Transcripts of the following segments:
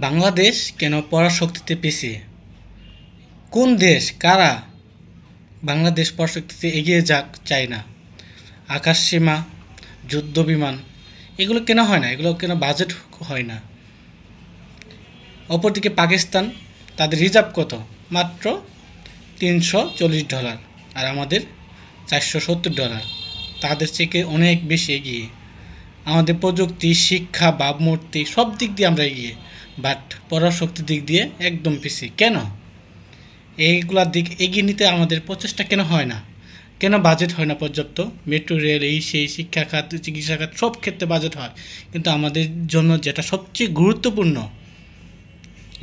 বাংলাদেশ কেন পরাশক্তিতে পিছিয়ে? কোন দেশ কারা বাংলাদেশ পরাশক্তিতে এগিয়ে যাক চায় না? আকাশসীমা, যুদ্ধ বিমান এগুলো কেন হয় না? এগুলো কেন বাজেট হয় না? অপরদিকে পাকিস্তান, তাদের রিজার্ভ কত? মাত্র $340, আর আমাদের $470। তাদের থেকে অনেক বেশি এগিয়ে। আমাদের প্রযুক্তি, শিক্ষা, ভাবমূর্তি সব দিক দিয়ে আমরা এগিয়ে, বাট পরাশক্তির দিক দিয়ে একদম পিছিয়ে। কেন? এইগুলার দিক এগিয়ে নিতে আমাদের প্রচেষ্টা কেন হয় না? কেন বাজেট হয় না পর্যাপ্ত? মেট্রো রেল, এই সেই, শিক্ষা খাত, চিকিৎসা খাত সব ক্ষেত্রে বাজেট হয়, কিন্তু আমাদের জন্য যেটা সবচেয়ে গুরুত্বপূর্ণ,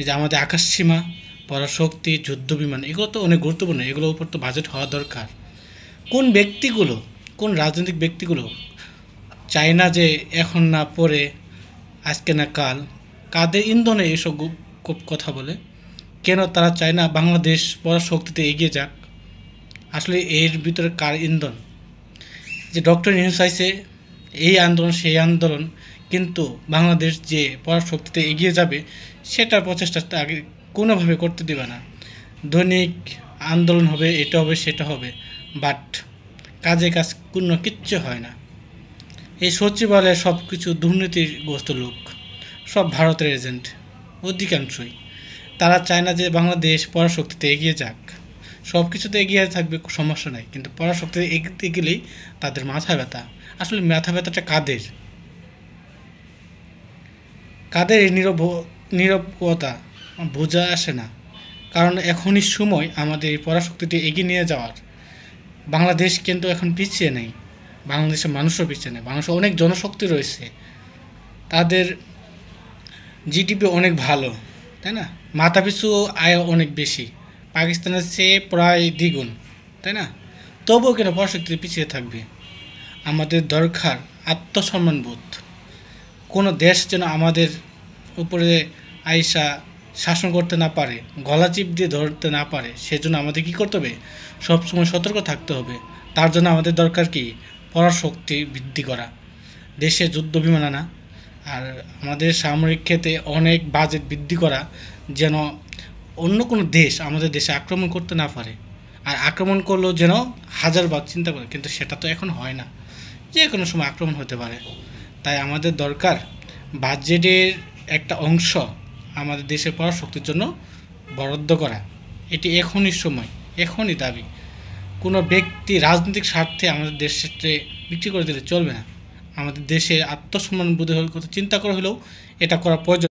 এই যে আমাদের আকাশসীমা, পরাশক্তি, যুদ্ধ বিমান, এগুলো তো অনেক গুরুত্বপূর্ণ। এগুলোর উপর তো বাজেট হওয়া দরকার। কোন ব্যক্তিগুলো, কোন রাজনৈতিক ব্যক্তিগুলো চায় না যে এখন না পরে, আজকে না কাল, কাদের ইন্ধনে এসব কথা বলে? কেন তারা চায় না বাংলাদেশ পরাশক্তিতে এগিয়ে যাক? আসলে এর ভিতরে কার ইন্ধন? যে ডক্টর ইউনূস চাইছে এই আন্দোলন সেই আন্দোলন, কিন্তু বাংলাদেশ যে পরাশক্তিতে এগিয়ে যাবে সেটার প্রচেষ্টা আগে কোনোভাবে করতে দেবে না। দৈনিক আন্দোলন হবে, এটা হবে সেটা হবে, বাট কাজে কাজ কোনো কিচ্ছু হয় না। এই সচিবালয়ে সব কিছু দুর্নীতিগ্রস্ত লোক, সব ভারতের এজেন্ট অধিকাংশই। তারা চায় না যে বাংলাদেশ পরাশক্তিতে এগিয়ে যাক। সব কিছুতে এগিয়ে থাকবে, সমস্যা নাই, কিন্তু পরাশক্তিতে এগিয়ে গেলেই তাদের মাথা ব্যথা। আসলে মাথা ব্যথাটা কাদের? কাদের এই নীরবতা বোঝা আসে না। কারণ এখনই সময় আমাদের এই পরাশক্তিতে এগিয়ে নিয়ে যাওয়ার। বাংলাদেশ কিন্তু এখন পিছিয়ে নেই, বাংলাদেশের মানুষও পিছিয়ে নেই। বাংলাদেশে অনেক জনশক্তি রয়েছে, তাদের জিডিপি অনেক ভালো, তাই না? মাথাপিছু আয় অনেক বেশি, পাকিস্তানের চেয়ে প্রায় দ্বিগুণ, তাই না? তবুও কেন পরাশক্তিতে পিছিয়ে থাকবে? আমাদের দরকার আত্মসম্মানবোধ। কোনো দেশ যেন আমাদের উপরে আইসা শাসন করতে না পারে, গলা চিপ দিয়ে ধরতে না পারে, সেজন্য আমাদের কী করতে হবে? সবসময় সতর্ক থাকতে হবে। তার জন্য আমাদের দরকার কি? পরাশক্তি বৃদ্ধি করা, দেশে যুদ্ধ বিমান আনা, আর আমাদের সামরিক ক্ষেত্রে অনেক বাজেট বৃদ্ধি করা, যেন অন্য কোনো দেশ আমাদের দেশে আক্রমণ করতে না পারে। আর আক্রমণ করলেও যেন হাজারবার চিন্তা করে, কিন্তু সেটা তো এখন হয় না, যে কোনো সময় আক্রমণ হতে পারে। তাই আমাদের দরকার বাজেটের একটা অংশ আমাদের দেশের পরাশক্তির জন্য বরাদ্দ করা। এটি এখনই সময়, এখনই দাবি। কোনো ব্যক্তি রাজনৈতিক স্বার্থে আমাদের দেশে বিক্রি করে দিলে চলবে না। আমাদের দেশের আত্মসম্মান বোধের কথা চিন্তা করে হলেও এটা করা প্রয়োজন।